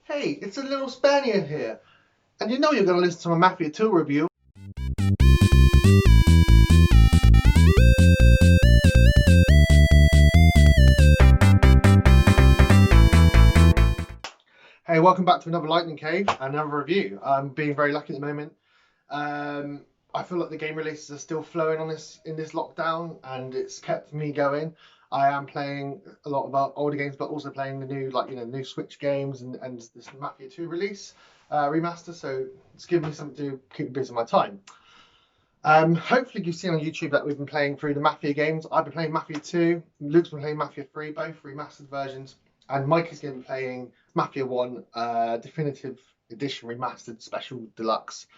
Hey, it's a little Spaniard here, and you know you're going to listen to my Mafia 2 review. Hey, welcome back to another Lightning Cave and another review. I'm being very lucky at the moment. I feel like the game releases are still flowing on this in this lockdown, and it's kept me going. I am playing a lot of older games, but also playing the new, new Switch games and this Mafia 2 release remaster. So it's given me something to keep me busy with my time. Hopefully you've seen on YouTube that we've been playing through the Mafia games. I've been playing Mafia 2, Luke's been playing Mafia 3, both remastered versions, and Mike is going to be playing Mafia 1 Definitive Edition Remastered Special Deluxe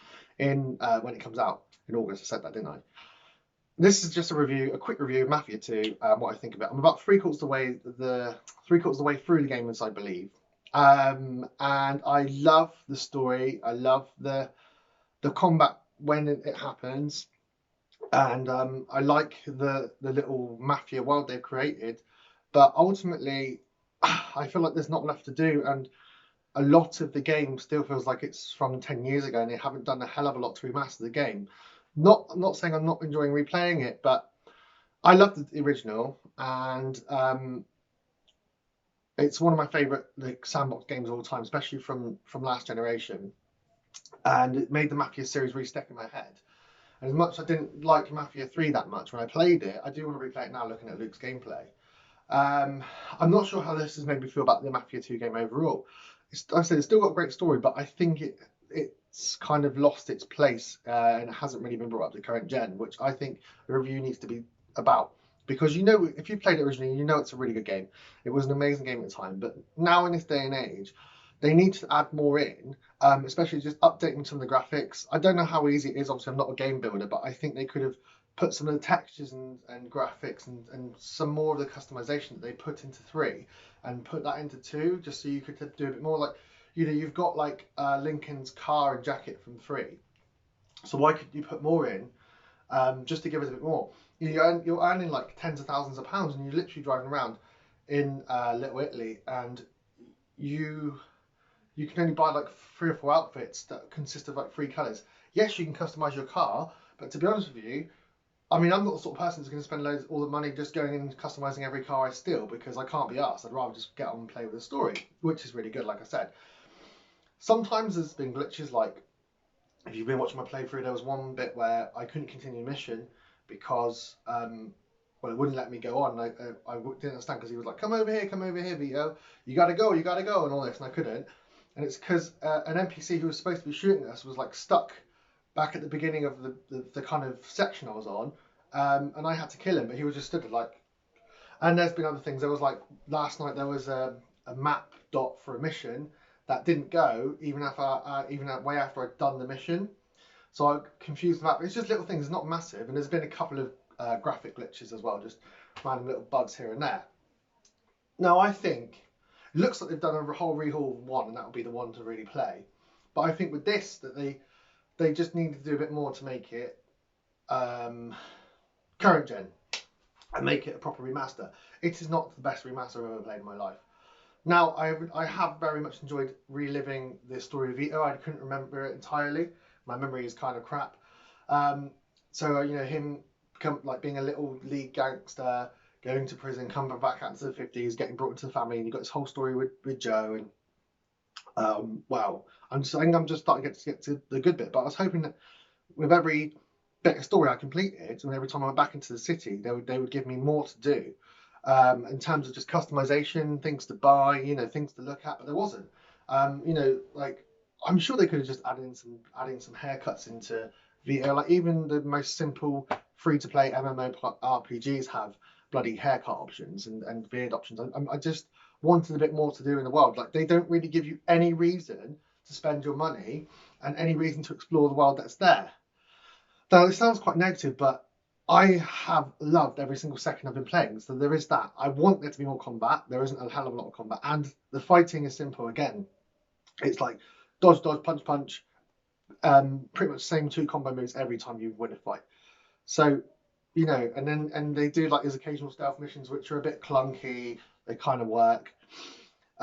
in when it comes out in August. I said that, didn't I? This is just a quick review of Mafia 2, what I think of it. I'm about three quarters of the way through the game, as I believe. And I love the story. I love the combat when it happens, and I like the little mafia world they've created. But ultimately, I feel like there's not enough to do, and a lot of the game still feels like it's from 10 years ago, and they haven't done a hell of a lot to remaster the game. I'm not saying I'm not enjoying replaying it, but I love the original, and it's one of my favorite sandbox games of all time, especially from last generation. And it made the Mafia series really stick in my head. And as much as I didn't like Mafia 3 that much when I played it, I do want to replay it now looking at Luke's gameplay. I'm not sure how this has made me feel about the Mafia 2 game overall. I said it's still got a great story, but I think it's kind of lost its place and it hasn't really been brought up to current gen, which I think the review needs to be about. Because if you played it originally, you know it's a really good game. It was an amazing game at the time, but now in this day and age, they need to add more in, especially just updating some of the graphics. I don't know how easy it is. Obviously, I'm not a game builder, but I think they could have put some of the textures and graphics and some more of the customization that they put into 3 and put that into 2, just so you could do a bit more. Like, you've got like Lincoln's car and jacket from 3. So why could you put more in, just to give us a bit more? You're earning like tens of thousands of pounds, and you're literally driving around in Little Italy, and you you can only buy like 3 or 4 outfits that consist of like 3 colours. Yes, you can customize your car, but to be honest with you, I mean, I'm not the sort of person who's going to spend all the money just going and customizing every car I steal, because I can't be asked. I'd rather just get on and play with the story, which is really good, like I said. Sometimes there's been glitches, like if you've been watching my playthrough, there was one bit where I couldn't continue the mission because well, it wouldn't let me go on. I didn't understand, because he was like, come over here, Vito. You gotta go, and all this, and I couldn't. And it's because an NPC who was supposed to be shooting us was like stuck back at the beginning of the kind of section I was on, and I had to kill him, but he was just stood there like. And there's been other things. There was like last night there was a map dot for a mission that didn't go even way after I'd done the mission. So I confused the map. It's just little things, it's not massive, and there's been a couple of graphic glitches as well, just random little bugs here and there. Now I think it looks like they've done a whole rehaul of 1, and that would be the one to really play. But I think with this, that they just need to do a bit more to make it current gen and make it a proper remaster. It is not the best remaster I've ever played in my life. Now, I have very much enjoyed reliving the story of Vito. I couldn't remember it entirely. My memory is kind of crap. So him like being a little league gangster, going to prison, coming back out into the 50s, getting brought into the family, and you've got this whole story with Joe. And wow, I think I'm just starting to get to the good bit. But I was hoping that with every bit of story I completed, and every time I went back into the city, they would give me more to do, in terms of just customization, things to buy, things to look at. But there wasn't. Like I'm sure they could have just adding some haircuts into Vito. Like even the most simple free to play MMO RPGs have bloody haircut options and beard options. I just wanted a bit more to do in the world. Like they don't really give you any reason to spend your money and any reason to explore the world that's there. Now, it sounds quite negative, but I have loved every single second I've been playing. So there is that. I want there to be more combat. There isn't a hell of a lot of combat. And the fighting is simple again. It's like dodge, dodge, punch, punch. Pretty much same 2 combo moves every time you win a fight. So, and they do like these occasional stealth missions, which are a bit clunky. They kind of work.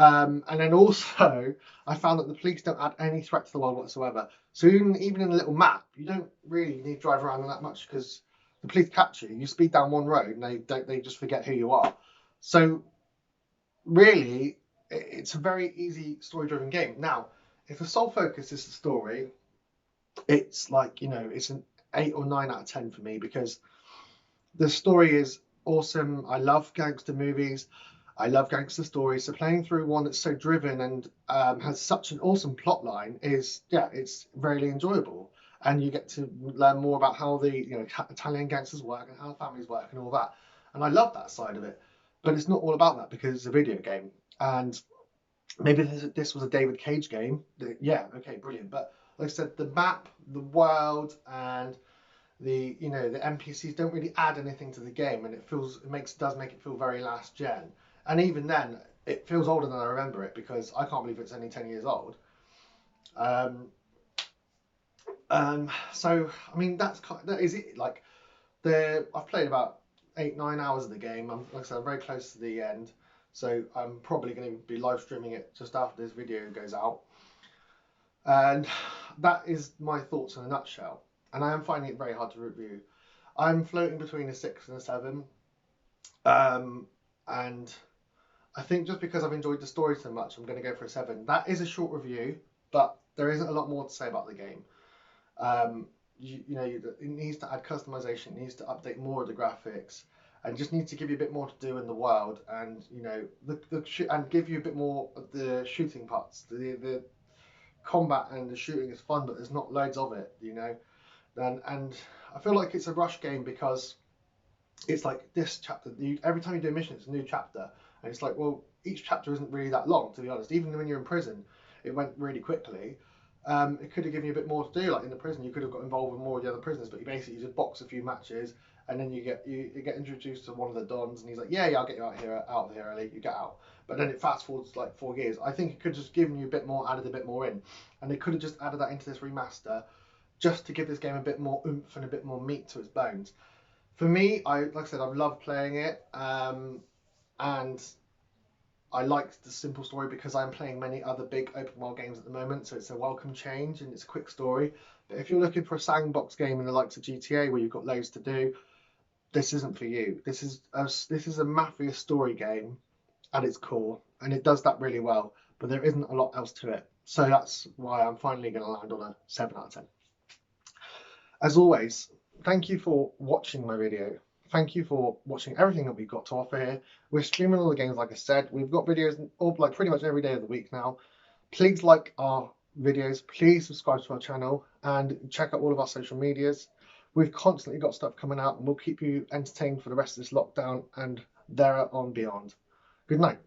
And then also, I found that the police don't add any threat to the world whatsoever. So even in a little map, you don't really need to drive around that much because the police catch you. You speed down one road and they just forget who you are. So really, it's a very easy story-driven game. Now, if the sole focus is the story, it's like, it's an 8 or 9 out of 10 for me because the story is awesome. I love gangster movies. I love gangster stories. So playing through one that's so driven and has such an awesome plot line is, yeah, it's really enjoyable. And you get to learn more about how the Italian gangsters work and how families work and all that. And I love that side of it. But it's not all about that because it's a video game. And maybe this was a David Cage game. Yeah, okay, brilliant. But like I said, the map, the world, and the NPCs don't really add anything to the game, and does make it feel very last gen. And even then, it feels older than I remember it because I can't believe it's only 10 years old. So I mean that is it. Like I've played about 8 9 hours of the game. Like I said, I'm very close to the end, so I'm probably going to be live streaming it just after this video goes out. And that is my thoughts in a nutshell. And I am finding it very hard to review. I'm floating between a 6 and a 7. And I think just because I've enjoyed the story so much, I'm going to go for a 7. That is a short review, but there isn't a lot more to say about the game. It needs to add customization, it needs to update more of the graphics, and just needs to give you a bit more to do in the world, and and give you a bit more of the shooting parts. The combat and the shooting is fun, but there's not loads of it, and I feel like it's a rush game because it's like this chapter. Every time you do a mission, it's a new chapter, and it's like, well, each chapter isn't really that long, to be honest. Even when you're in prison, it went really quickly. It could have given you a bit more to do. Like in the prison, you could have got involved with more of the other prisoners, but you basically just box a few matches, and then you get introduced to one of the dons, and he's like, yeah, I'll get you out of here early. You get out. But then it fast forwards like 4 years. I think it could just given you a bit more, added a bit more in, and they could have just added that into this remaster, just to give this game a bit more oomph and a bit more meat to its bones. For me, like I said, I've loved playing it, and I like the simple story because I'm playing many other big open world games at the moment, so it's a welcome change and it's a quick story. But if you're looking for a sandbox game in the likes of GTA where you've got loads to do, this isn't for you. This is a Mafia story game at its core, and it does that really well. But there isn't a lot else to it, so that's why I'm finally going to land on a 7 out of 10. As always, thank you for watching my video. Thank you for watching everything that we've got to offer here. We're streaming all the games, like I said. We've got videos all, like pretty much every day of the week now. Please like our videos. Please subscribe to our channel and check out all of our social medias. We've constantly got stuff coming out, and we'll keep you entertained for the rest of this lockdown and there on beyond. Good night.